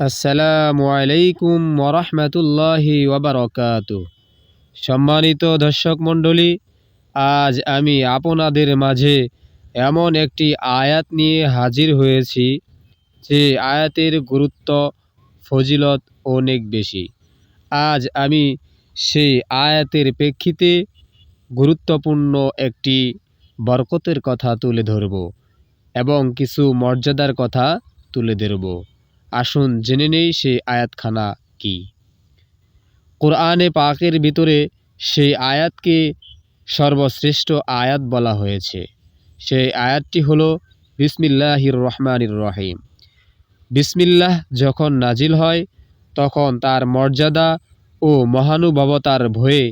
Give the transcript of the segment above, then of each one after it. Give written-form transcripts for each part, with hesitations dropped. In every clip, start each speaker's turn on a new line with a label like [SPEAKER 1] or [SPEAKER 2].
[SPEAKER 1] আসসালামু আলাইকুম ওয়ারাহমাতুল্লাহি ওয়াবারাকাতুহ। সম্মানিত দর্শক মণ্ডলী, আজ আমি আপনাদের মাঝে এমন একটি আয়াত নিয়ে হাজির হয়েছি যে আয়াতের গুরুত্ব ফজিলত অনেক বেশি। আজ আমি সেই আয়াতের প্রেক্ষিতে গুরুত্বপূর্ণ একটি বরকতের কথা তুলে ধরব এবং কিছু মর্যাদার কথা তুলে ধরব। আসুন জেনে নেই সেই আয়াতখানা কি। কোরআনে পাকের ভিতরে সেই আয়াতকে সর্বশ্রেষ্ঠ আয়াত বলা হয়েছে। সেই আয়াতটি হলো বিসমিল্লাহির রহমানির রহিম। বিসমিল্লাহ যখন নাজিল হয় তখন তার মর্যাদা ও মহানুভবতার ভয়ে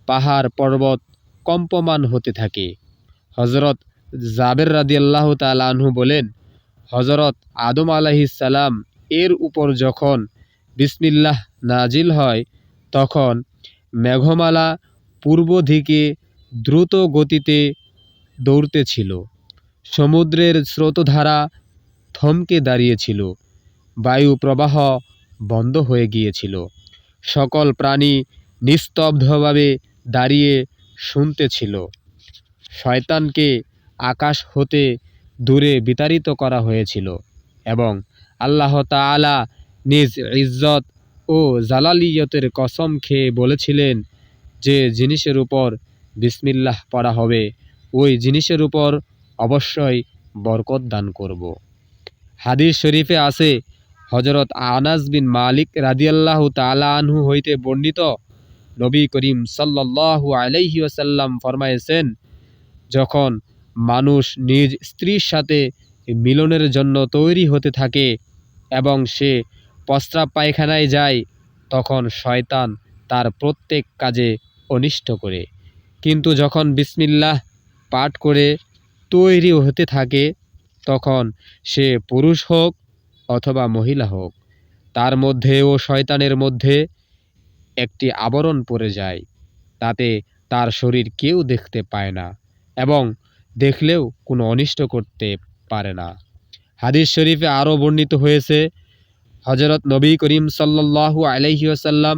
[SPEAKER 1] পাহাড় পর্বত কম্পমান হতে থাকে। হজরত জাবের রাদিয়াল্লাহু তাআলা আনহু বলেন, হজরত আদম আলাইহিস সালাম এর উপর যখন বিসমিল্লাহ নাজিল হয় তখন মেঘমালা পূর্ব দিকে দ্রুত গতিতে দৌড়তেছিল। সমুদ্রের স্রোতধারা থমকে দাঁড়িয়েছিল। বায়ু প্রবাহ বন্ধ হয়ে গিয়েছিল। সকল প্রাণী নিস্তব্ধভাবে দাঁড়িয়ে শুনতেছিল। শয়তানকে আকাশ হতে দূরে বিতাড়িত করা হয়েছিল এবং আল্লাহ তাআলা নিজ ইজ্জত ও জালালিয়তের কসম খেয়ে বলেছিলেন, যে জিনিসের উপর বিসমিল্লাহ পড়া হবে ওই জিনিসের উপর অবশ্যই বরকত দান করব। হাদিস শরীফে আছে, হজরত আনাস বিন মালিক রাদিয়াল্লাহু তাআলা আনহু হইতে বর্ণিত, নবী করিম সাল্লাল্লাহু আলাইহি ওয়াসাল্লাম ফরমায়েছেন, যখন মানুষ নিজ স্ত্রীর সাথে মিলনের জন্য তৈরি হতে থাকে এবং সে প্রস্রাব পায়খানায় যায়, তখন শয়তান তার প্রত্যেক কাজে অনিষ্ট করে। কিন্তু যখন বিসমিল্লাহ পাঠ করে তৈরি হতে থাকে তখন সে পুরুষ হোক অথবা মহিলা হোক, তার মধ্যে ও শয়তানের মধ্যে একটি আবরণ পড়ে যায়। তাতে তার শরীর কেউ দেখতে পায় না এবং দেখলেও কোনো অনিষ্ট করতে পারে না। হাদিস শরীফে আরও বর্ণিত হয়েছে, হজরত নবী করিম সাল্লাল্লাহু আলাইহি ওয়াসাল্লাম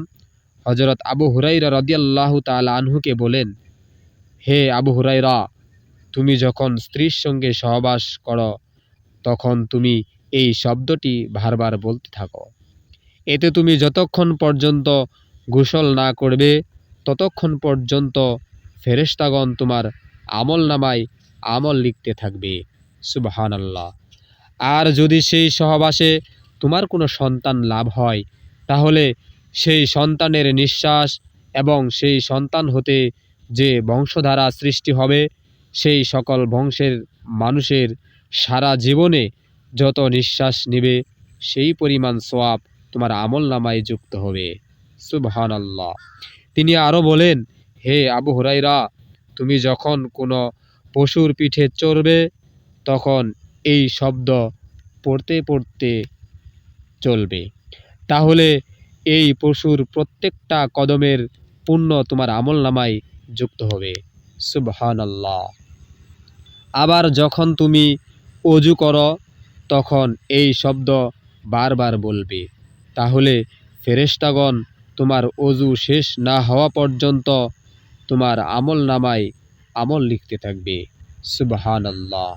[SPEAKER 1] হজরত আবু হুরাইরা রাদিয়াল্লাহু তাআলা আনহুকে বলেন, হে আবু হুরাইরা, তুমি যখন স্ত্রীর সঙ্গে সহবাস করো তখন তুমি এই শব্দটি বারবার বলতে থাকো। এতে তুমি যতক্ষণ পর্যন্ত গোসল না করবে ততক্ষণ পর্যন্ত ফেরেশতাগণ তোমার আমলনামায় আমল লিখতে থাকবে। সুবহানাল্লাহ। আর যদি সেই সহবাসে তোমার কোনো সন্তান লাভ হয় তাহলে সেই সন্তানের নিঃশ্বাস এবং সেই সন্তান হতে যে বংশধারা সৃষ্টি হবে সেই সকল বংশের মানুষের সারা জীবনে যত নিঃশ্বাস নেবে সেই পরিমাণ সওয়াব তোমার আমলনামায় যুক্ত হবে। সুবহানাল্লাহ। তিনি আরও বলেন, হে আবু হুরাইরা, তুমি যখন কোনো পশুর পিঠে চড়বে তখন এই শব্দ পড়তে পড়তে চলবে, তাহলে এই পশুর প্রত্যেকটা কদমের পুণ্য তোমার আমলনামায় যুক্ত হবে। সুবহানাল্লাহ। আবার যখন তুমি ওযু করো তখন এই শব্দ বারবার বলবে, তাহলে ফেরেশতাগণ তোমার ওযু শেষ না হওয়া পর্যন্ত তোমার আমলনামায় আমল লিখতে থাকবে। সুবহানাল্লাহ।